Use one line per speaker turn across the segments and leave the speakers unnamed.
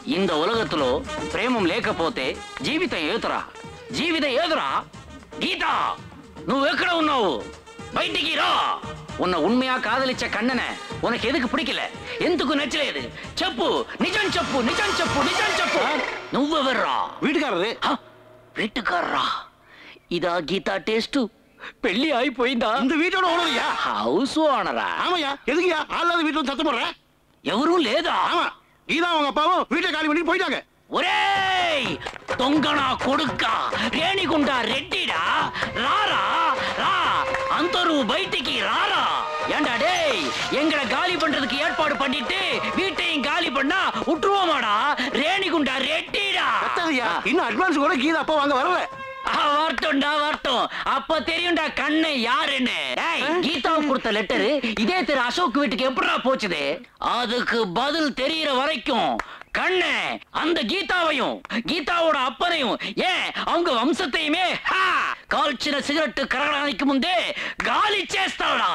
இந்த உலகத்துல பிரேமம் లేకపోతే జీవితం ఏదురా జీవితం ఏదురా గీతా నువ్వు ఎక్కడ ఉన్నావు బయటికి రా ఉన్న ఉన్మయా కాదలిచ్చ కన్ననే ఉనకు ఎదుకు పిడికిల ఎందుకు నచ్చలేదు చెప్పు నిజం చెప్పు నిజం చెప్పు నిజం చెప్పు నువ్వెవర్రా
వీటుకారరే
వీటుకారరా ఇదా గీతా టేస్ట్ పెళ్లి అయిపోయిందా
இந்த வீட்டோட ஓனர்யா
హౌస్ ఓనరా
ஆமாயா எதுக்குயா ஆளாத வீட்ல வந்து சத்தம் போடுற
ఎవరు లేదా
ஆமா கீதா அவங்க அப்பாவும் வீட்டை காலி பண்ணி போயிட்டாங்க
ఒరేయ్ దొంగనా కొడుక్క రేణిగుండ రెడ్డిడా రారా రా అందరూ బయటికి రారా ஏண்டா டேய் எங்களை காலி பண்றதுக்கு ஏற்பாடு பண்ணிட்டு வீட்டையும் காலி பண்ணா விட்டுருவோமாடா ரேணிகுண்டா ரெட்டிடா
இன்னும் அட்வான்ஸ் கூட கீதா அப்பா வாங்க வரல
வரட்டும்டா வரட்டும் அப்ப தெரியும்டா கண்ணு யாருன்னு கீதாவுக்கு கொடுத்த லெட்டரு இதே திரு அசோக் வீட்டுக்கு எப்படா போச்சுது அதுக்கு பதில் தெரியற வரைக்கும் கண்ணு அந்த கீதாவையும் கீதாவோட அப்பனையும் ஏன் அவங்க வம்சத்தையுமே கால்ச்சின சிகரெட்டு கரகடானிக்கு முந்தே காலி చేస్తాడా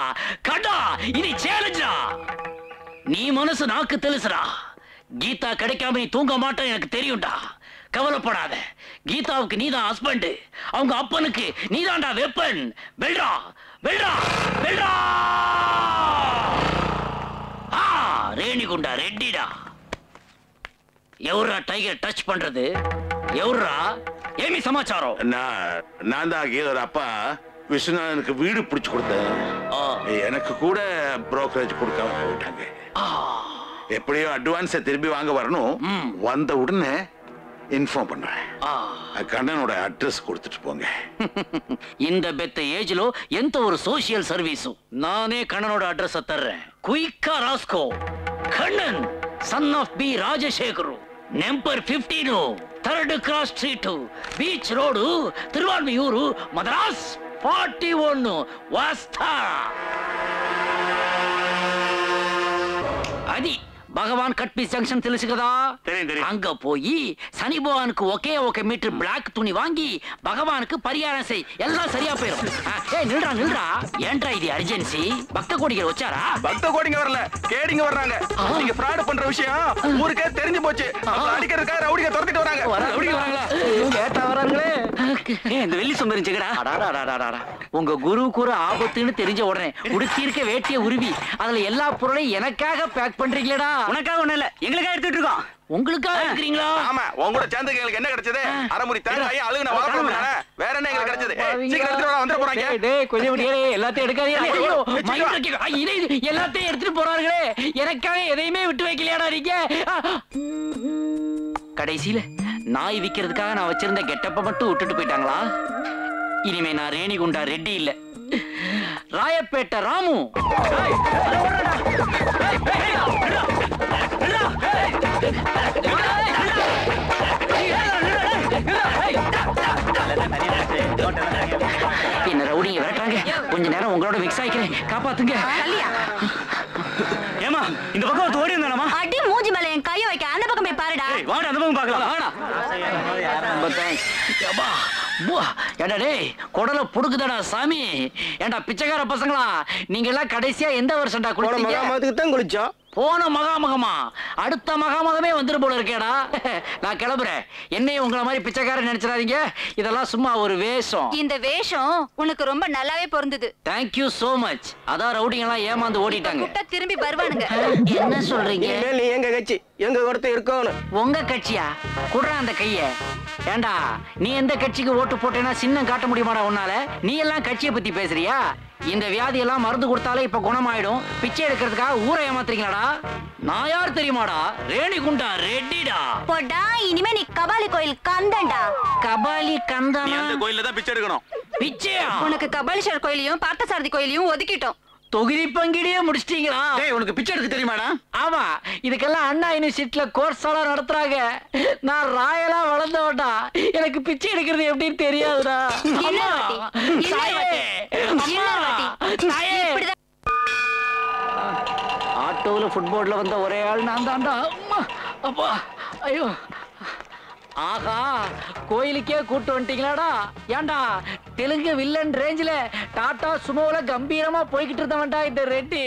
கடா இது சேலஞ்சா நீ மனசு நாக்கு తెలుసుடா கீதா கிடைக்காம நீ தூங்க மாட்டேன்னு எனக்கு தெரியும்டா கவலைப்படாத கீதாவுக்கு நீதான் ஹஸ்பண்ட் அவங்க அப்பனுக்கு நீதான்டா வெப்பன் வெல்றா வெல்றா வெல்றா ரேணிகுண்டா ரெட்டிடா எவரா டைகர் டச் பண்றது எவரா ஏமி சமாச்சாரம்
நான் தான் கீதோட அப்பா விஸ்வநாதனுக்கு வீடு பிடிச்சு கொடுத்தேன் எனக்கு கூட புரோக்கரேஜ் கொடுக்காம போயிட்டாங்க எப்படியோ அட்வான்ஸை திரும்பி வாங்க வரணும் வந்த உடனே இன்ஃபார்ம் பண்றேன் கண்ணனோட அட்ரஸ் கொடுத்துட்டு போங்க
இந்த பெத்த ஏஜ்ல எந்த ஒரு சோசியல் சர்வீஸும் நானே கண்ணனோட அட்ரஸ் தர்றேன் குயிக்கா ராஸ்கோ Kannan son of P Rajasekar number 15 3rd cross street beach road Thiruvanmiyur Madras 41 వస్తా అది భగవాన్ కట్ పీస్ జంక్షన్ తెలుసు కదా அங்க போய் சனி பகவானுக்கு ஒகே மீட்டர் பிளாக் துணி வாங்கி பகவானுக்கு பரிகாரம் செய் எல்லாம் சரியா போயிடும் ஏய் நில்றா நில்றா ஏன்டா இது அர்ஜென்சி பக்த கோடிங்க வச்சாரா
பக்த கோடிங்க வரல கேடிங்க வர்றாங்க நீங்க ஃப்ராட் பண்ற விஷயம் ஊருக்கே தெரிஞ்சு போச்சு அடிக்கிறதுக்காக ரவுடிங்க துரத்திட்டு வராங்க
ரவுடிங்க வராங்களா கேட்டா வராங்களே இந்த வெள்ளி சுந்தரம் ஜெகடா உங்க குருவுக்கு ஒரு ஆபத்துன்னு தெரிஞ்ச உடனே உடுத்தி இருக்க வேட்டிய உருவி அதுல எல்லா பொருளையும் எனக்காக பேக் பண்றீங்களா உனக்காக ஒண்ணு இல்ல எங்களுக்காக எடுத்துட்டு இருக்கோம் உங்களுக்காக எடுக்கிறீங்களா
ஆமா உங்களோட சேர்ந்து எங்களுக்கு என்ன கிடைச்சது அரைமுடி தேங்காய் அழுகுன வாழைப்பழம் வேற என்ன எங்களுக்கு கிடைச்சது சீக்கிரம் எடுத்துட்டு வர வந்து போறாங்க
டேய் கொஞ்சம் முடியல எல்லாத்தையும் எடுக்காதீங்க ஐயோ மைண்ட் எல்லாத்தையும் எடுத்துட்டு போறாங்களே எனக்காக எதையுமே விட்டு வைக்கலையாடா நீங்க கடைசியில நாய் விக்கிறதுக்காக நான் வச்சிருந்த கெட்டப்ப மட்டும் விட்டுட்டு போயிட்டாங்களா இனிமே நான் ரேணிகுண்டா ரெட்டி இல்ல ராயப்பேட்டை ராமு என்ன ரவுடிங்க விரட்டாங்க கொஞ்ச நேரம் உங்களோட மிக்ஸ் ஆயிக்கிறேன் காப்பாத்துங்க ஏமா இந்த பக்கம் ஓடி வந்தானமா
அடி மூஞ்சி மேல என் கைய வைக்க அந்த பக்கம் போய் பாருடா
வாடா அந்த பக்கம் பார்க்கலாம் வாடா ரொம்ப தேங்க்ஸ் யப்பா ஏடா டேய் கொடல புடுக்குதடா சாமி ஏண்டா பிச்சைக்கார பசங்களா நீங்க எல்லாம் கடைசியா எந்த வருஷம்டா குளிச்சீங்க
மகாமகத்துக்கு தான் குளிச்சோம்
போன மகாமகமா அடுத்த மகாமகமே வந்துரு போல இருக்கேடா நான் கிளம்புறேன் என்னையும் உங்களை மாதிரி பிச்சைக்காரன் நினைச்சிடாதீங்க இதெல்லாம் சும்மா ஒரு வேஷம்
இந்த வேஷம் உனக்கு ரொம்ப நல்லாவே பொருந்தது
தேங்க்யூ சோ மச் அதான் ரவுடிங்க எல்லாம் ஏமாந்து ஓடிட்டாங்க
திரும்பி வருவானுங்க
என்ன சொல்றீங்க
நீ எங்க கட்சி எங்க ஒருத்தர் இருக்கணும்
உங்க கட்சியா குடுற அந்த கைய ஏண்டா நீ எந்த கட்சிக்கு ஓட்டு போட்டேன்னா சின்னம் காட்ட முடியுமாடா உன்னால நீ எல்லாம் கட்சியை பத்தி பேசுறியா இந்த வியாதி எல்லாம் மருந்து கொடுத்தாலே இப்ப குணமாயிடும் பிச்சை எடுக்கிறதுக்காக ஊரை ஏமாத்துறீங்களாடா நான் யார் தெரியுமாடா ரேணிகுண்டா ரெட்டிடா
போடா இனிமே நீ கபாலி கோயில் கந்தன்டா
கபாலி கந்தனா
அந்த கோயில்ல தான் பிச்சை எடுக்கணும்
பிச்சையா
உனக்கு கபாலீஸ்வரர் கோயிலையும் பார்த்தசாரதி கோயிலையும் ஒதுக்கிட்டோம்
தொகுதி பங்கீடியே முடிச்சிட்டீங்களா
டேய் உனக்கு பிச்சை எடுக்க தெரியுமாடா
ஆமா இதுக்கெல்லாம் அண்ணா யூனிவர்சிட்டில கோர்ஸ் எல்லாம் நடத்துறாங்க நான் ராயலா வளர்ந்தவன்டா எனக்கு பிச்சை எடுக்கிறது எப்படின்னு தெரியாதுடா ஆட்டோல ஃபுட்போர்ட்ல வந்த ஒரே ஆள் நான் தான்டா அப்பா ஐயோ ஆஹா, கோயிலுக்கே கூட்டு வந்துட்டீங்களாடா? ஏன்டா தெலுங்கு வில்லன் ரேஞ்சில டாடா சுமோல கம்பீரமா போய்கிட்டு இருந்தவன்டா இந்த ரெட்டி.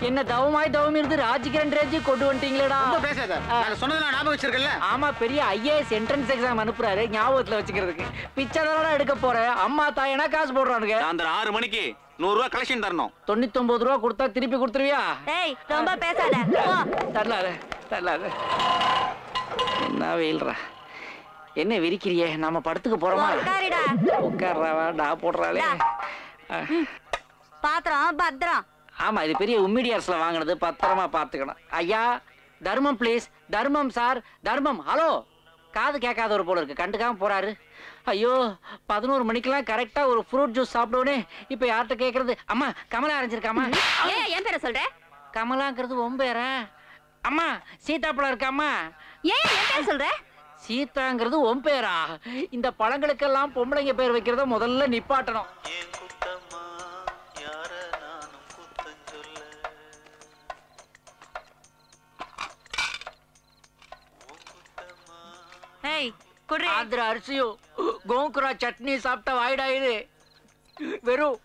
என்ன தவமாய் தவம் இருந்து ராஜகிரண் ரேஞ்சி கொண்டு வந்துட்டீங்களேடா.
பேசாத, நான் சொன்னதெல்லாம் ஞாபகம் வச்சிருக்கல.
ஆமா, பெரிய ஐஏஎஸ் என்ட்ரன்ஸ் எக்ஸாம் அனுப்புறாரு ஞாபகத்துல வச்சுக்கிறதுக்கு. பிச்சை தானடா எடுக்க போற, அம்மா தாயனா காசு போடுறானுங்க.
அந்த 6 மணிக்கு 100 ரூபாய் கலெக்ஷன் தரணும்.
99 ரூபா கொடுத்தா திருப்பி கொடுத்துருவியா?
ஏய் ரொம்ப பேசாத போ.
தரலாது. என்ன வெயில்ரா, என்ன விரிக்கிறியே? நாம படத்துக்கு போறோமா?
உட்காருடா.
உட்கார்றா போடுறாளே.
பாத்திரம் பத்திரம்.
ஆமா, இது பெரிய உம்மிடியார்ஸ்ல வாங்கினது, பத்திரமா பாத்துக்கணும். ஐயா தர்மம் ப்ளீஸ். தர்மம் சார், தர்மம். ஹலோ, காது கேட்காதவர் போல இருக்கு, கண்டுக்காம போறாரு. ஐயோ, 11 மணிக்கெல்லாம் கரெக்டா ஒரு ஃப்ரூட் ஜூஸ் சாப்பிடுவோனே. இப்ப யார்கிட்ட கேக்குறது? அம்மா கமலா அரைஞ்சிருக்காமா?
ஏன் என் பேரை சொல்ற?
கமலாங்கிறது உன் பேரா? அம்மா சீதாப்பழம் இருக்காமா?
ஏன் என் பேரை சொல்ற?
சீதாங்கிறது உன் பேரா? இந்த பழங்களுக்கெல்லாம் பொம்பளைங்க பேர் வைக்கிறத முதல்ல நிப்பாட்டணும்.
ஏய் குடி.
ஆந்திர அரிசியும் கோங்குரா சட்னி சாப்பிட்டா வாயிடாயுது. வெறும்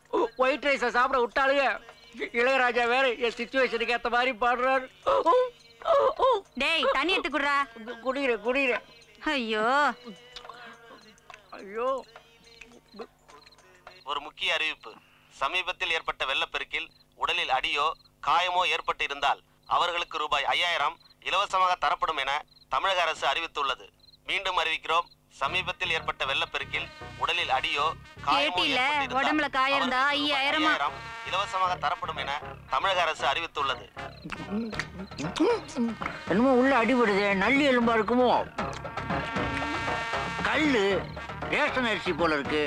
ஒயிட் ரைஸ சாப்பிட விட்டாளுங்க. இளையராஜா வேற என் சிச்சுவேஷனுக்கு ஏத்த மாதிரி பாடுறாரு.
டேய் தண்ணி எடுத்து குடுறா.
குடிக்கிறேன்.
ஐயோ
ஐயோ.
ஒரு முக்கிய அறிவிப்பு. சமீபத்தில் ஏற்பட்ட வெள்ளப்பெருக்கில் உடலில் அடியோ காயமோ ஏற்பட்டு இருந்தால் அவர்களுக்கு ரூபாய் 5000 இலவசமாக தரப்படும் என தமிழக அரசு அறிவித்துள்ளது. மீண்டும் அறிவிக்கிறோம். சமீபத்தில் ஏற்பட்ட வெள்ளப்பெருக்கில் உடலில் அடியோ காயமோ
உடம்புல காயம் இருந்தா 5000
இலவசமாக தரப்படும் என தமிழக அரசு அறிவித்துள்ளது.
என்னமோ உள்ள அடிபடுது, நல்லி எலும்பா இருக்குமோ? கல்லு ரேஷன் அரிசி போல இருக்கு.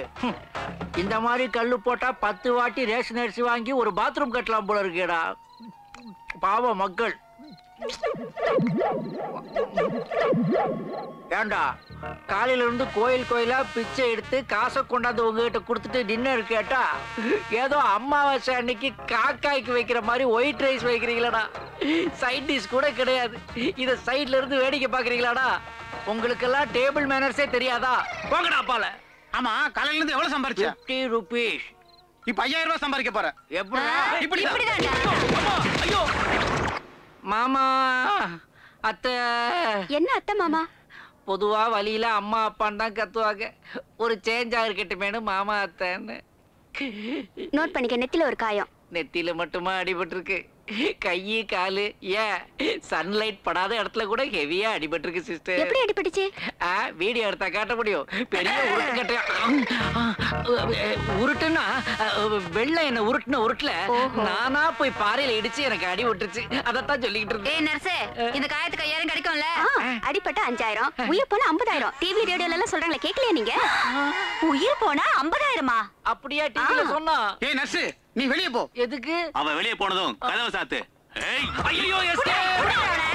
இந்த மாதிரி கல்லு போட்டா 10 வாட்டி ரேஷன் அரிசி வாங்கி ஒரு பாத்ரூம் கட்டலாம் போல இருக்கேடா. பாவம் மக்கள். ஏண்டா, காலையில இருந்து கோயிலா பிச்சை எடுத்து காசை கொண்டாந்து உங்ககிட்ட கொடுத்துட்டு டின்னர் கேட்டா ஏதோ அமாவாசை அன்னைக்கு காக்காய்க்கு வைக்கிற மாதிரி ஒயிட் ரைஸ் வைக்கிறீங்களாடா. சைட் டிஷ் கூட கிடையாது. இத சைட்ல இருந்து வேடிக்கை பாக்குறீங்களாடா? உங்களுக்கெல்லாம் டேபிள் மேனர்ஸே தெரியாதா? போங்கடா பால.
ஆமா, காலையில இருந்து எவ்வளவு சம்பாரிச்ச?
50 rupees.
இப்ப 5000 ரூபாய் சம்பாதிக்க போற.
எப்படி?
இப்படிதான்டா.
ஐயோ மாமா, அத்தை.
என்ன அத்தை மாமா?
பொதுவா வழியில அம்மா அப்பான்னு தான் கத்துவாங்க. ஒரு சேஞ்சா இருக்கட்டுமேனு மாமா அத்தைன்னு.
நோட் பண்ணிக்க, நெத்தில ஒரு காயம்.
நெத்தியில மட்டுமா அடிபட்டிருக்கு? கையு காலு ஏன் சன்லைட் படாத இடத்துல கூட ஹெவியா அடிபட்டிருக்கு சிஸ்டர்.
எப்படி அடிபட்டுச்சு?
வீடியோ எடுத்தா காட்ட முடியும். பெரிய உருட்டு கட்டையா உருட்டுன்னா வெள்ளை என்ன உருட்டுல நானா போய் பாறையில இடிச்சு எனக்கு அடி விட்டுருச்சு. அதத்தான் சொல்லிக்கிட்டு இருந்தேன்.
ஏய் நர்ஸே, இந்த காயத்துக்கு 5000 கிடைக்கும்ல? அடிபட்டா 5000, உயிர் போனா 50000. டிவி ரேடியோல எல்லாம் சொல்றாங்களே, கேக்கலையா நீங்க? உயிர் போனா 50000மா?
அப்படியா டிவில சொன்னா?
ஏய் நர்ஸ், நீ வெளியே போ.
எதுக்கு?
அவன் வெளியே போனதும் கதவை சாத்து.
ஐயோ எஸ்கேப்.